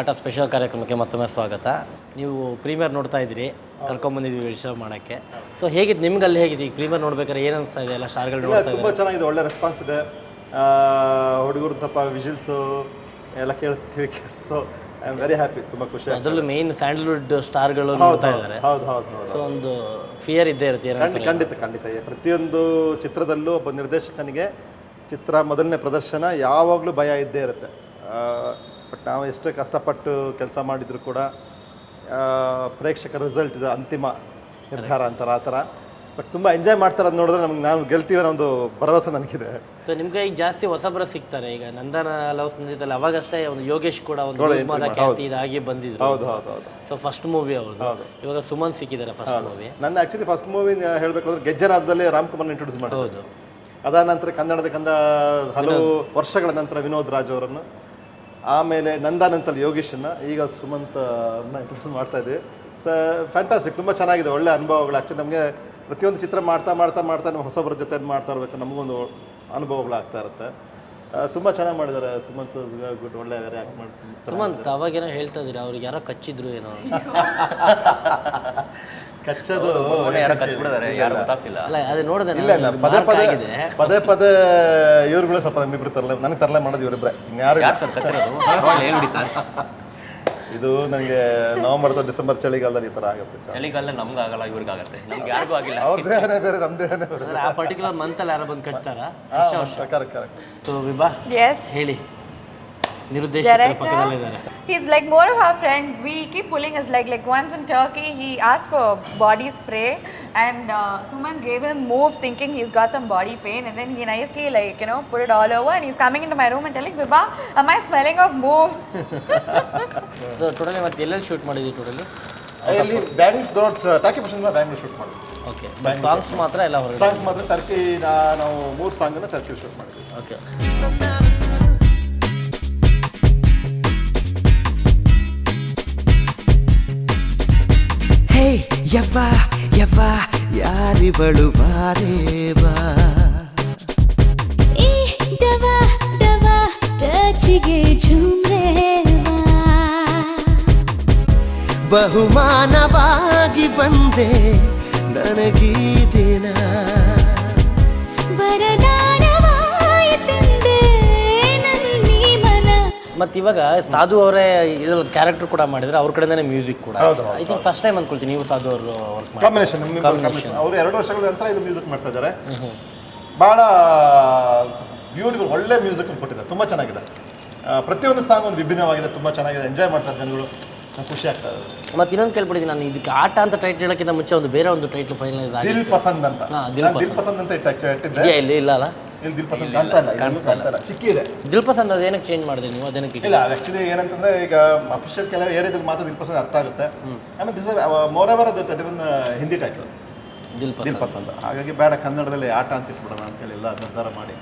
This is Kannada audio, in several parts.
ಆಟ ಸ್ಪೆಷಲ್ ಕಾರ್ಯಕ್ರಮಕ್ಕೆ ಮತ್ತೊಮ್ಮೆ ಸ್ವಾಗತ. ನೀವು ಪ್ರೀಮಿಯರ್ ನೋಡ್ತಾ ಇದ್ದೀರಿ, ಕರ್ಕೊಂಬಂದಿದ್ದೀವಿ ರಿಸರ್ವ್ ಮಾಡೋಕ್ಕೆ. ಸೊ ಹೇಗಿತ್ತು ನಿಮ್ಗೆ ಅಲ್ಲಿ ಹೇಗಿದೆ ಈಗ ಪ್ರೀಮಿಯರ್ ನೋಡ್ಬೇಕಾದ್ರೆ ಏನು ಅನಿಸ್ತಾ ಇದೆ? ಎಲ್ಲ ಸ್ಟಾರ್ಗಳು ನೋಡ್ತಾ ತುಂಬ ಚೆನ್ನಾಗಿದೆ, ಒಳ್ಳೆ ರೆಸ್ಪಾನ್ಸ್ ಇದೆ. ಹುಡುಗರು ಸ್ವಲ್ಪ ವಿಜಿಲ್ಸು ಎಲ್ಲ ಕೇಳಿಸ್ತು. ಐ ಆಮ್ ವೆರಿ ಹ್ಯಾಪಿ, ತುಂಬ ಖುಷಿ. ಅದರಲ್ಲೂ ಮೇನ್ ಸ್ಯಾಂಡಲ್ವುಡ್ ಸ್ಟಾರ್ಗಳು ನೋಡ್ತಾ ಇದ್ದಾರೆ. ಹೌದು ಹೌದು ಹೌದು. ಸೊ ಒಂದು ಫಿಯರ್ ಇದ್ದೇ ಇರುತ್ತೆ. ಖಂಡಿತ ಖಂಡಿತ. ಪ್ರತಿಯೊಂದು ಚಿತ್ರದಲ್ಲೂ ಒಬ್ಬ ನಿರ್ದೇಶಕನಿಗೆ ಚಿತ್ರ ಮೊದಲನೇ ಪ್ರದರ್ಶನ ಯಾವಾಗಲೂ ಭಯ ಇದ್ದೇ ಇರುತ್ತೆ. ಬಟ್ ನಾವು ಎಷ್ಟೇ ಕಷ್ಟಪಟ್ಟು ಕೆಲಸ ಮಾಡಿದರೂ ಕೂಡ ಪ್ರೇಕ್ಷಕರ ರಿಸಲ್ಟ್ ಇದು ಅಂತಿಮ ನಿರ್ಧಾರ ಅಂತಾರೆ, ಆ ಥರ. ಬಟ್ ತುಂಬ ಎಂಜಾಯ್ ಮಾಡ್ತಾರೆ ಅದು ನೋಡಿದ್ರೆ ನಮ್ಗೆ ನಾವು ಗೆಲ್ತೀವಿ ಅನ್ನೋ ಒಂದು ಭರವಸೆ ನನಗಿದೆ. ಸೊ ನಿಮ್ಗೆ ಈಗ ಜಾಸ್ತಿ ಹೊಸಬರ ಸಿಗ್ತಾರೆ. ಈಗ ನಂದನ ಲವ್ಸ್ ಬಂದಿತ್ತಲ್ಲ, ಅವಾಗಷ್ಟೇ ಒಂದು ಯೋಗೇಶ್ ಕೂಡ ಒಂದು ಖ್ಯಾತಿ ಇದಾಗಿ ಬಂದಿದ್ರು. ಹೌದು ಹೌದು ಹೌದು. ಸೊ ಫಸ್ಟ್ ಮೂವಿ ಅವ್ರದ್ದು. ಇವಾಗ ಸುಮನ್ ಸಿಕ್ಕಿದ್ದಾರೆ ಫಸ್ಟ್ ಮೂವಿ. ನನ್ನ ಆ್ಯಕ್ಚುಲಿ ಫಸ್ಟ್ ಮೂವಿ ಹೇಳಬೇಕು ಅಂದ್ರೆ ಗೆಜ್ಜೆನಾದದಲ್ಲಿ ರಾಮ್ಕುಮಾರ್ ಇಂಟ್ರೊಡ್ಯೂಸ್ ಮಾಡಿದ್ರು. ಹೌದು. ಅದಾದ ನಂತರ ಕನ್ನಡದ ಹಲವು ವರ್ಷಗಳ ನಂತರ ವಿನೋದ್ ರಾಜ್ ಅವರನ್ನು, ಆಮೇಲೆ ನಂದಾನಂತಲ್ಲಿ ಯೋಗೇಶನ್ನ, ಈಗ ಸುಮಂತ್ ಇಂಟ್ರೊಡ್ಯೂಸ್ ಮಾಡ್ತಾ ಇದ್ದೀವಿ. ಫ್ಯಾಂಟಾಸ್ಟಿಕ್, ತುಂಬ ಚೆನ್ನಾಗಿದೆ, ಒಳ್ಳೆ ಅನುಭವಗಳು. ಆ್ಯಕ್ಚುಲಿ ನಮಗೆ ಪ್ರತಿಯೊಂದು ಚಿತ್ರ ಮಾಡ್ತಾ ಮಾಡ್ತಾ ಮಾಡ್ತಾ ನಾವು ಹೊಸಬರ ಜೊತೆ ಮಾಡ್ತಾ ಇರಬೇಕು, ನಮಗೊಂದು ಅನುಭವಗಳಾಗ್ತಾ ಇರುತ್ತೆ. ತುಂಬ ಚೆನ್ನಾಗಿ ಮಾಡಿದ್ದಾರೆ ಸುಮಂತ್. ಗುಡ್, ಒಳ್ಳೆ ರಿಯಾಕ್ಟ್ ಮಾಡ್ತೀನಿ. ಸುಮಂತ್ ಅವಾಗೇನೋ ಹೇಳ್ತಾ ಇದ್ದೀರಾ, ಅವ್ರಿಗೆ ಯಾರೋ ಕಚ್ಚಿದ್ರು ಏನೋ? ಕಚ್ಚೋದು ಯಾರೋ ಕಚ್ಚಿಬಿಡಿದಾರೆ, ಯಾರು ಗೊತ್ತಾಗ್ತಿಲ್ಲ. ಅಲ್ಲ ಅದು ನೋಡಿದೆ. ಇಲ್ಲ ಇಲ್ಲ, ಪದೇ ಪದೇ ಇವ್ರುಗಳು ಸ್ವಲ್ಪ ನಮ್ಮಿಬ್ರು ತರಲೆ, ನನಗೆ ತರಲೆ ಮಾಡೋದು ಇವರಿಬ್ರೆ. ಇನ್ಯಾರು ಸರ್ ಕಚ್ಚಿರೋದು ಹೇಳಿ ಸರ್. ಇದು ನನಗೆ ನವೆಂಬರ್ ಅಥವಾ ಡಿಸೆಂಬರ್ ಚಳಿಗಾಲದಲ್ಲಿ ಈ ಥರ ಆಗುತ್ತೆ. ಚಳಿಗಾಲದಲ್ಲಿ ನಮ್ಗೆ ಆಗಲ್ಲ, ಇವ್ರಿಗೆ ಆಗುತ್ತೆ, ನಮ್ಗೆ ಯಾರಿಗೂ ಆಗಿಲ್ಲ. ಅವ್ರ ದೇಹನೇ ಬೇರೆ, ನಮ್ಮ ದೇಹನೇ ಬೇರೆ. ಆ ಪರ್ಟಿಕ್ಯುಲರ್ ಮಂತಲ್ಲಿ ಯಾರೋ ಬಂದು ಕಚ್ತಾರಾ? Correct correct. ಸೊ ವಿಭಾ, ಹೇಳಿ. He's like more of our friend. We keep pulling his leg. Like once in Turkey, he asked for body spray, and Suman gave him move, thinking he's got some body pain, and then he nicely put it all over, and he's coming into my room and telling Vibha, "Am I smelling of move?" So totally ಮತ್ತೆ ಎಲ್ಲೆಲ್ಲಿ ಶೂಟ್ ಮಾಡಿದ್ವಿ ಟೋಟಲಿ? ಇಲ್ಲಿ ಬ್ಯಾಂಗ್ಳೂರ್ ಟಾಕಿ ಪರ್ಸನ್ ಬ್ಯಾಂಗ್ಳೂರ್ ಶೂಟ್ ಮಾಡಿದ್ವಿ. ಓಕೆ, ಸಾಂಗ್ಸ್ ಮಾತ್ರ ಎಲ್ಲ ಹೊರಗಡೆ? ಸಾಂಗ್ಸ್ ಮಾತ್ರ ಟರ್ಕಿ. ನಾವು 3 ಸಾಂಗನ್ನು ಟರ್ಕಿ ಶೂಟ್ ಮಾಡಿದ್ವಿ. ಓಕೆ. ಯವ್ವ ಯವ್ವ ಯಾರಿವಳು ವಾರೇವಾ, ಈ ಡವ ಡವ ಟಚಿಗೆ ಝುಮ್ರೇವಾ, ಬಹುಮಾನವಾಗಿ ಬಂದೆ ನನಗೀ ದಿನ, ವರದಾನವಾಯಿತೆಂದೆ ನನ್ನಿ ಮನ. ಮತ್ತು ಇವಾಗ ಸಾಧು ಅವರೇ ಇದ್ರಲ್ಲಿ ಕ್ಯಾರೆಕ್ಟರ್ ಕೂಡ ಮಾಡಿದ್ರೆ, ಅವ್ರ ಕಡೆನೇ ಮ್ಯೂಸಿಕ್ ಕೂಡ. ಐ ಥಿಂಕ್ ಫಸ್ಟ್ ಟೈಮ್ ಅನ್ಕೊಳ್ತೀನಿ ನೀವು ಸಾಧು ಅವರು ವರ್ಕ್ ಮಾಡಿ. ಕಾಂಬಿನೇಷನ್. ಅವರು 2 ವರ್ಷಗಳ ನಂತರ ಇದು ಮ್ಯೂಸಿಕ್ ಮಾಡ್ತಾ ಇದ್ದಾರೆ. ಭಾಳ ಬ್ಯೂಟಿಫುಲ್, ಒಳ್ಳೆ ಮ್ಯೂಸಿಕ್ ಕೊಟ್ಟಿದ್ದಾರೆ, ತುಂಬ ಚೆನ್ನಾಗಿದೆ. ಪ್ರತಿಯೊಂದು ಸಾಂಗ್ ಒಂದು ವಿಭಿನ್ನವಾಗಿದೆ, ತುಂಬ ಚೆನ್ನಾಗಿದೆ, ಎಂಜಾಯ್ ಮಾಡ್ತಾರೆ ಜನಗಳು, ಖುಷಿ ಆಗ್ತಾ ಇದೆ. ಮತ್ತು ಇನ್ನೊಂದು ಕೇಳ್ಬಿಟ್ಟಿದ್ದೀನಿ ನಾನು, ಇದಕ್ಕೆ ಆಟ ಅಂತ ಟೈಟ್ಲ್ ಹೇಳೋಕ್ಕಿಂತ ಮುಂಚೆ ಒಂದು ಬೇರೆ ಒಂದು ಟೈಟ್ಲ್ ಫೈನಲ್ ಇದೆ, ದಿಲ್ ಪಸಂದ್ ಅಂತ. ದಿಲ್ ಪಸಂದ್ ಅಂತ ಇಟ್ಟಿದ್ದೆ. ಇಲ್ಲಿ ಇಲ್ಲ ಅಲ್ಲ, ಇಲ್ಲಿ ದಿಲ್ ಪಸಂದ್ ಕಾಣ್ತಾ ಇಲ್ಲ, ಚಿಕ್ಕಿದೆ. ದಿಲ್ ಪಸಂದ್ ಅದು ಏನಕ್ಕೆ ಚೇಂಜ್ ಮಾಡಿದೆ ನೀವು? ಅದೇನಕ್ಕೆ ಇಲ್ಲ, ಆ್ಯಕ್ಚುಲಿ ಏನಂತಂದ್ರೆ ಈಗ ಅಫಿಷಿಯಲ್ ಕೆಲವು ಏರಿಯಾದಲ್ಲಿ ಮಾತ್ರ ದಿಲ್ ಪಸಂದ್ ಅರ್ಥ ಆಗುತ್ತೆ. ಆಮೇಲೆ ದಿಸ್ ಮೋರ್ ಎವರ್ ಅದು 31 ಹಿಂದಿ ಟೈಟ್ಲ್ ದಿಲ್ ಪಸಂದ್. ಹಾಗಾಗಿ ಬೇಡ, ಕನ್ನಡದಲ್ಲಿ ಆಟ ಅಂತ ಇಟ್ಬಿಡೋಣ ಅಂತೇಳಿ ಎಲ್ಲ ನಿರ್ಧಾರ ಮಾಡಿ.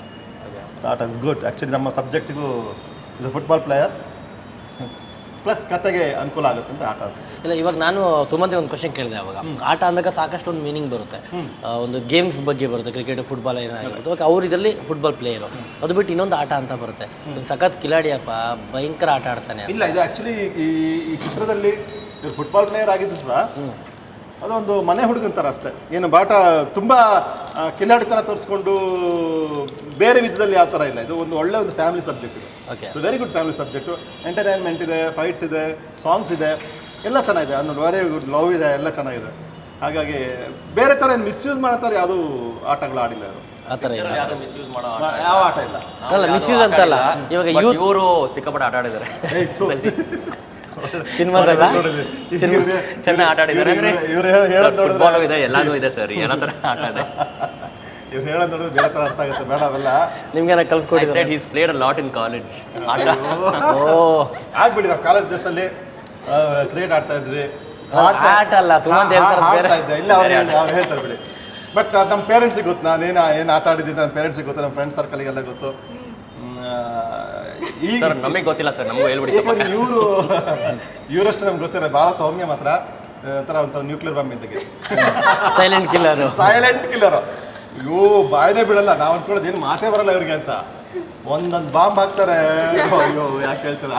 ಆಟ ಇಸ್ ಗುಡ್. ಆ್ಯಕ್ಚುಲಿ ನಮ್ಮ ಸಬ್ಜೆಕ್ಟಿಗೂ is a football player plus ಕತೆಗೆ ಅನುಕೂಲ ಆಗುತ್ತೆ ಅಂತ ಆಟ ಅಂತ. ಇಲ್ಲ, ಇವಾಗ ನಾನು ಸುಮಂತ್ ಒಂದು ಕ್ವಶನ್ ಕೇಳಿದೆ. ಅವಾಗ ಆಟ ಅಂದಾಗ ಸಾಕಷ್ಟು ಒಂದು ಮೀನಿಂಗ್ ಬರುತ್ತೆ, ಒಂದು ಗೇಮ್ಸ್ ಬಗ್ಗೆ ಬರುತ್ತೆ, ಕ್ರಿಕೆಟ್, ಫುಟ್ಬಾಲ್ ಏನಾಗಿರುತ್ತೆ. ಓಕೆ, ಅವ್ರು ಇದರಲ್ಲಿ ಫುಟ್ಬಾಲ್ ಪ್ಲೇಯರು, ಅದು ಬಿಟ್ಟು ಇನ್ನೊಂದು ಆಟ ಅಂತ ಬರುತ್ತೆ. ಸಖತ್ ಕಿಲಾಡಿಯಪ್ಪ, ಭಯಂಕರ ಆಟ ಆಡ್ತಾನೆ. ಇಲ್ಲ, ಇದು ಆ್ಯಕ್ಚುಲಿ ಈ ಚಿತ್ರದಲ್ಲಿ ಇವ್ರು ಫುಟ್ಬಾಲ್ ಪ್ಲೇಯರ್ ಆಗಿದ್ದು ಸಹ ಅದೊಂದು ಮನೆ ಹುಡುಗನ ಥರ ಅಷ್ಟೇ. ಏನು ಬಾಟ ತುಂಬ ಕಿಲಾಡಿತನ ತೋರಿಸ್ಕೊಂಡು ಬೇರೆ ವಿಧದಲ್ಲಿ ಯಾವ ಥರ ಇಲ್ಲ. ಇದು ಒಂದು ಒಳ್ಳೆ ಒಂದು ಫ್ಯಾಮಿಲಿ ಸಬ್ಜೆಕ್ಟ್ ಇದು. Okay, so very good family subject. Entertainment ಇದೆ, ಫೈಟ್ಸ್ ಇದೆ, ಸಾಂಗ್ಸ್ ಇದೆ, ಎಲ್ಲ ಚೆನ್ನಾಗಿದೆ. ಅನ್ನೋದು ವೆರಿ ಗುಡ್ ಲವ್ ಇದೆ, ಎಲ್ಲ ಚೆನ್ನಾಗಿದೆ. ಹಾಗಾಗಿ ಬೇರೆ ಥರ ಏನು ಮಿಸ್ಯೂಸ್ ಮಾಡ್ತಾರೆ ಯಾವುದೂ ಆಟಗಳು ಆಡಿಲ್ಲ ಅವರು. ಆ ಥರ ಮಿಸ್ಯೂಸ್ ಮಾಡೋ ಯಾವ ಆಟ ಇಲ್ಲ. ಅಲ್ಲ, ಮಿಸ್ಯೂಸ್ ಅಂತಲ್ಲ. ಇವಾಗ ಇವರು ಸಿಕ್ಕಾಪಟ್ಟೆ ಆಟ ಆಡಿದ್ದಾರೆ, ಸಿನಿಮಾದಲ್ಲ ಚೆನ್ನಾಗಿ ಆಟ ಆಡಿದ್ದಾರೆ. ಅಂದ್ರೆ ಫುಟ್ಬಾಲ್ ಇದೆ, ಎಲ್ಲಾನು ಇದೆ ಸರ್, ಎಲ್ಲ ಥರ ಆಟ ಇದೆ. ಇವ್ರು ಹೇಳೋದು ನೋಡಿದ್ರೆ ಬೇರೆ ಥರ ಅರ್ಥ ಆಗುತ್ತೆ. ಬೇಡ ಅವೆಲ್ಲ ನಿಮ್ಗೆ ಕಲ್ಸ್ಕೊಡಿ. He's played a lot in college. ಆಗ್ಬಿಡಿ, ನಾವು ಕಾಲೇಜ್ ಡ್ರೆಸ್ಸಲ್ಲಿ ಕ್ರಿಕೆಟ್ ಆಡ್ತಾ ಇದ್ವಿ. ಆಟ ಅಲ್ಲ, ಸುಮಂತ್ ಹೇಳ್ತಾರೆ. ಇಲ್ಲ, ಅವ್ರು ಹೇಳ್ತಾರೆ ಬಿಡಿ. ಬಟ್ ನಮ್ಮ ಪೇರೆಂಟ್ಸಿಗೆ ಗೊತ್ತು, ನಾನೇನು ಆಟ ಆಡಿದ್ದೀನಿ, ನಮ್ಮ ಪೇರೆಂಟ್ಸಿಗೆ ಗೊತ್ತು, ನಮ್ಮ ಫ್ರೆಂಡ್ ಸರ್ಕಲಿಗೆಲ್ಲ ಗೊತ್ತು. ಸರ್ ನಮಗೆ ಗೊತ್ತಿಲ್ಲ ಸರ್, ನಮಗೂ ಹೇಳ್ಬಿಡಿ. ಇವರಷ್ಟು ನಮ್ಗೆ ಗೊತ್ತಿಲ್ಲ, ಭಾಳ ಸೌಮ್ಯ ಮಾತ್ರ. ಒಂಥರ ನ್ಯೂಕ್ಲಿಯರ್ ಬಾಂಬ್ ಇದ್ದಾಗೆ, ಸೈಲೆಂಟ್ ಕಿಲ್ಲರು. ಅಯ್ಯೋ, ಬಾಯನೇ ಬಿಡಲ್ಲ. ನಾವು ಅನ್ಕೊಳ್ಳೋದು ಏನು ಮಾತೇ ಬರಲ್ಲ ಇವ್ರಿಗೆ ಅಂತ. ಒಂದೊಂದು ಬಾಂಬ್ ಹಾಕ್ತಾರೆ. ಅಯ್ಯೋ, ಯಾಕೆ ಹೇಳ್ತೀರ?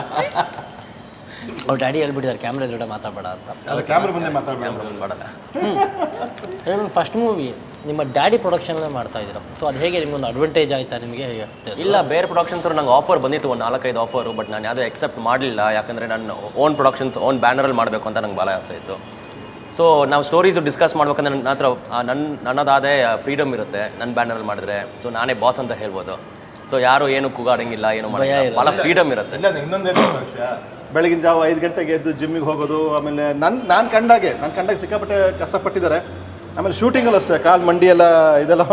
ಅವ್ರ ಡ್ಯಾಡಿ ಹೇಳ್ಬಿಟ್ಟಿದ್ದಾರೆ ಕ್ಯಾಮ್ರಾ ಎದುರುಗಡೆ ಮಾತಾಡಬೇಡ ಅಂತ. ಅದು ಕ್ಯಾಮ್ರಾ ಮುಂದೆ ಮಾತಾಡೋದು ಮಾಡಲ್ಲ. ಫಸ್ಟ್ ಮೂವಿ ನಿಮ್ಮ ಡ್ಯಾಡಿ ಪ್ರೊಡಕ್ಷನಲ್ಲೇ ಮಾಡ್ತಾ ಇದ್ದೀರಾ, ಸೊ ಅದು ಹೇಗೆ ನಿಮ್ಗೊಂದು ಅಡ್ವಾಂಟೇಜ್ ಆಯಿತಾ ನಿಮಗೆ? ಹೇಗೆ ಇಲ್ಲ, ಬೇರೆ ಪ್ರೊಡಕ್ಷನ್ಸ್ ನಂಗೆ ಆಫರ್ ಬಂದಿತ್ತು, ಒಂದು 4-5 ಆಫರು, ಬಟ್ ನಾನು ಯಾವುದೂ ಎಕ್ಸೆಪ್ಟ್ ಮಾಡಲಿಲ್ಲ. ಯಾಕಂದರೆ ನಾನು ಓನ್ ಪ್ರೊಡಕ್ಷನ್ಸ್ ಓನ್ ಬ್ಯಾನರಲ್ಲಿ ಮಾಡಬೇಕು ಅಂತ ನಂಗೆ ಭಾಳ ಆಸೆ ಇತ್ತು. ಸೊ ನಾವು ಸ್ಟೋರೀಸು ಡಿಸ್ಕಸ್ ಮಾಡ್ಬೇಕಂದ್ರೆ ನನ್ನ ಹತ್ರ ನನ್ನದಾದೇ ಫ್ರೀಡಮ್ ಇರುತ್ತೆ ನನ್ನ ಬ್ಯಾನರಲ್ಲಿ ಮಾಡಿದ್ರೆ. ಸೊ ನಾನೇ ಬಾಸ್ ಅಂತ ಹೇಳ್ಬೋದು. ಸೊ ಯಾರು ಏನು ಕೂಗಾಡಂಗಿಲ್ಲ, ಏನು ಮಾಡೋಂಗಿಲ್ಲ, ಭಾಳ ಫ್ರೀಡಮ್ ಇರುತ್ತೆ. ಇಲ್ಲ ಇನ್ನೊಂದೇನು ವಿಷಯ, ಬೆಳಗಿನ ಜಾವ 5 ಗಂಟೆಗೆ ಎದ್ದು ಜಿಮ್ಮಿಗೆ ಹೋಗೋದು. ಆಮೇಲೆ ನಾನು ಕಂಡಾಗೆ ಸಿಕ್ಕಾಪಟ್ಟೆ ಕಷ್ಟಪಟ್ಟಿದ್ದಾರೆ. ಆಮೇಲೆ ಶೂಟಿಂಗಲ್ಲೂ ಅಷ್ಟೇ ಕಾಲು ಮಂಡಿ ಎಲ್ಲ ಇದೆಲ್ಲ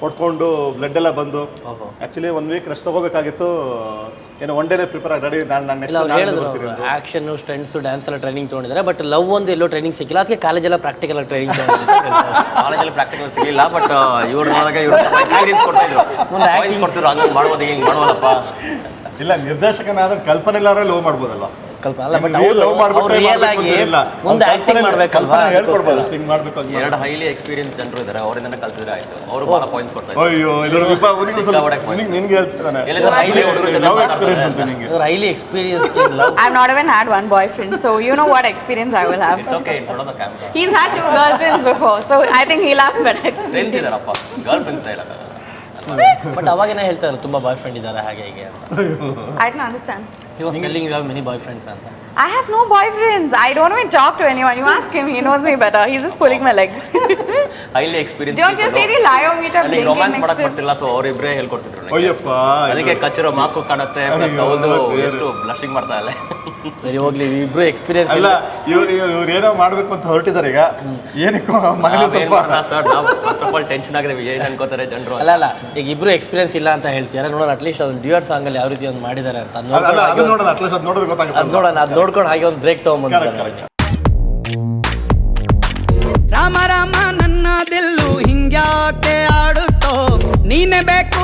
ಹೊಡ್ಕೊಂಡು ಬ್ಲಡ್ ಎಲ್ಲ ಬಂದು ಆ್ಯಕ್ಚುಲಿ 1 ವೀಕ್ ರೆಸ್ಟ್ ತೊಗೋಬೇಕಾಗಿತ್ತು. ಏನೋ ಒನ್ ಡೇನೇ ಪ್ರಿಪೇರ್ ಆಗಿ ರೆಡಿ ನಾನು ಹೇಳಿದ್ರು ಆ್ಯಕ್ಷನ್ ಸ್ಟಂಟ್ಸು ಡ್ಯಾನ್ಸ್ ಎಲ್ಲ ಟ್ರೈನಿಂಗ್ ತೊಗೊಂಡಿದ್ದಾರೆ, ಬಟ್ ಲವ್ ಒಂದು ಎಲ್ಲೋ ಟ್ರೈನಿಂಗ್ ಸಿಕ್ಕಿಲ್ಲ. ಅದಕ್ಕೆ ಕಾಲೇಜೆಲ್ಲ ಪ್ರಾಕ್ಟಿಕಲ್ ಟ್ರೈನಿಂಗ್ ಕಾಲೇಜಲ್ಲಿ ಪ್ರಾಕ್ಟಿಕಲ್ ಸಿಗಲಿಲ್ಲ, ಬಟ್ ಇವ್ರು ನೋಡಿದಾಗ ಇವರು ಎಕ್ಸ್ಪೀರಿಯನ್ಸ್ ಕೊಡ್ತಿದ್ರು ಹಂಗೆ ಮಾಡ್ಬೋದು, ಹಿಂಗೆ ಮಾಡ್ಬೋದಪ್ಪ. ಇಲ್ಲ ನಿರ್ದೇಶಕನಾದ ಕಲ್ಪನೆ ಇಲ್ಲಾರ ಲವ್ ಮಾಡ್ಬೋದಲ್ಲ. ಅಲ್ಲ, ಬಟ್ ಅವ್ರು ರಿಯಲ್ ಆಗಿ ಮುಂದೆ ಆ್ಯಕ್ಟಿಂಗ್ ಮಾಡಬೇಕಲ್ವಾ, ಹೇಳ್ಕೊಡ್ಬೋದು ಅಷ್ಟು ಹಿಂಗೆ ಮಾಡಬೇಕು ಅಂತ. 2 ಹೈಲಿ ಎಕ್ಸ್ಪೀರಿಯನ್ಸ್ ಜನರು ಇದ್ದಾರೆ, ಅವರಿಂದನೇ ಕಲ್ತಿದ್ರೆ ಆಯಿತು. ಅವರು ಭಾಳ ಪಾಯಿಂಟ್ಸ್ ಕೊಡ್ತಾರೆ. ಅಯ್ಯೋ ನಿನ್ಗೆ ಹೇಳ್ತಾನೆ ಎಕ್ಸ್ಪೀರಿಯನ್ಸ್ ಅಂತ ನಿಂಗೆ. Highly experience. I've not even had one boyfriend, so you know what experience I will have. It's okay, in front of the camera. He's had 2 girlfriends before, so I think he'll have better. Friends ಇದ್ದಾರಪ್ಪ, ಗರ್ಲ್ ಫ್ರೆಂಡ್ಸ್ ಇಲ್ಲ. ಬಟ್ ಅವಾಗೇನೇ ಹೇಳ್ತಾರೆ ತುಂಬ ಬಾಯ್ ಫ್ರೆಂಡ್ ಇದ್ದಾರೆ ಹಾಗೆ ಹೀಗೆ ಅಂತ. I don't understand. He was telling you have many boyfriends ಅಂತ. I have no boyfriends. I don't even talk to anyone. You ask him, he knows me better. He's just pulling my leg. Highly experience. Don't you see the liar meter ನನಗೆ blinking ರೊಮ್ಯಾನ್ಸ್ next ಮಾಡಕ್ to ಬರ್ತಿಲ್ಲ, ಸೊ ಅವರಿಬ್ಬರೇ ಹೇಳ್ಕೊಡ್ತಿದ್ರು ನನಗೆ. ಅಯ್ಯಪ್ಪ ಅದಕ್ಕೆ ಕಚ್ಚಿರೋ ಮಾಕು ಕಾಣುತ್ತೆ, ಪ್ಲಸ್ ಹೌದು ಎಷ್ಟು ಬ್ಲಶಿಂಗ್ ಮಾಡ್ತಾ ಇಲ್ಲ. ಸರಿ ಹೋಗ್ಲಿ, ಇಬ್ರು ಎಕ್ಸ್ಪೀರಿಯನ್ಸ್ ಅಲ್ಲ ಇವ್ರು ಏನೋ ಮಾಡ್ಬೇಕು ಅಂತ ಹೊರಟಿದ್ದಾರೆ ಈಗ. ಏನಕ್ಕೋ ಮನೇಲಿ ಸ್ವಲ್ಪ ಸರ್ ನಾವು ಫಸ್ಟ್ ಆಫ್ ಆಲ್ ಟೆನ್ಷನ್ ಆಗಿದ್ದೀವಿ, ಏನು ಅನ್ಕೋತಾರೆ ಜನರು. ಅಲ್ಲ ಈಗ ಇಬ್ರು ಎಕ್ಸ್ಪೀರಿಯನ್ಸ್ ಇಲ್ಲ ಅಂತ ಹೇಳ್ತೀರಾ. ನೋಡೋಣ ಅಟ್ಲೀಸ್ಟ್ ಅದೊಂದು ಡ್ಯೂಯಟ್ ಸಾಂಗ್ ಅಲ್ಲಿ ಯಾವ ರೀತಿ ಒಂದು ಮಾಡಿದ್ದಾರೆ ಅಂತ ಅದು ನೋಡೋಣ. ಅಟ್ಲೀಸ್ಟ್ ಅದು ನೋಡಿದ್ರೆ ಗೊತ್ತಾಗುತ್ತೆ. ನೋಡೋಣ, ಅದು ನೋಡ್ಕೊಂಡು ಹಾಗೆ ಒಂದು ಬ್ರೇಕ್ ತಗೊಂಡ್ಬಂದ್ರೆ. ರಾಮ ರಾಮ ನನ್ನ ದಿಲ್ಲು ಹಿಂಗ್ಯಾಕೆ ಆಡುತ್ತೋ, ನೀನೇ ಬೇಕು